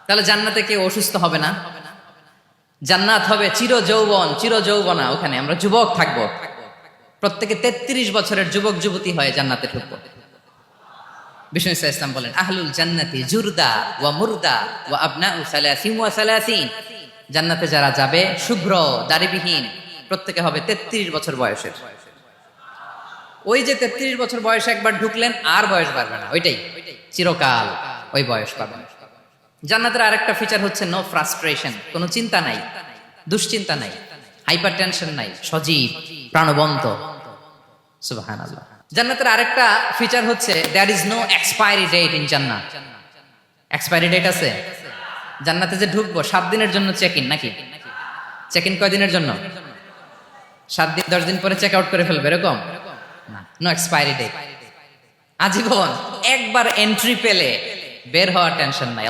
তাহলে জান্নাতে কেউ অসুস্থ হবে না, জান্নাত হবে চির যৌবন চির যৌবনা। ওখানে আমরা যুবক থাকবো, প্রত্যেকে 33 বছরের যুবক যুবতী হয়ে জান্নাতে ঢুকবো। বিষ্ণু ইসলাম বলেন, আহলুল জান্নাতি জুরদা ওয়া মুরদা ওয়া আবনাউ সালাসিন ওয়া সালাসিন। জান্নাতে যারা যাবে শুভ্র দাড়িবিহীন, প্রত্যেকে হবে 33 বছর বয়সের। ওই যে 33 বছর বয়সে একবার ঢুকলেন আর বয়স বাড়বে না, ওইটাই চিরকাল ওই বয়স পাবেন। জান্নাতের আরেকটা ফিচার হচ্ছে নো ফ্রাস্ট্রেশন, কোনো চিন্তা নাই, দুশ্চিন্তা নাই, হাইপার টেনশন নাই, সজীব প্রাণবন্ত। সুবহানাল্লাহ। জান্নাতের আরেকটা ফিচার হচ্ছে there is no expiry date in জান্নাত। এক্সপায়ারি ডেট আছে? জান্নাতে যে ঢুকবো 7 দিনের জন্য চেক ইন, নাকি চেক ইন কয়দিনের জন্য? 7 দিন 10 দিন পরে চেক আউট করে ফেলবে এরকম না, নো এক্সপায়ারি ডেট। আজীবন একবার এন্ট্রি পেলে বের হওয়ার টেনশন নাই।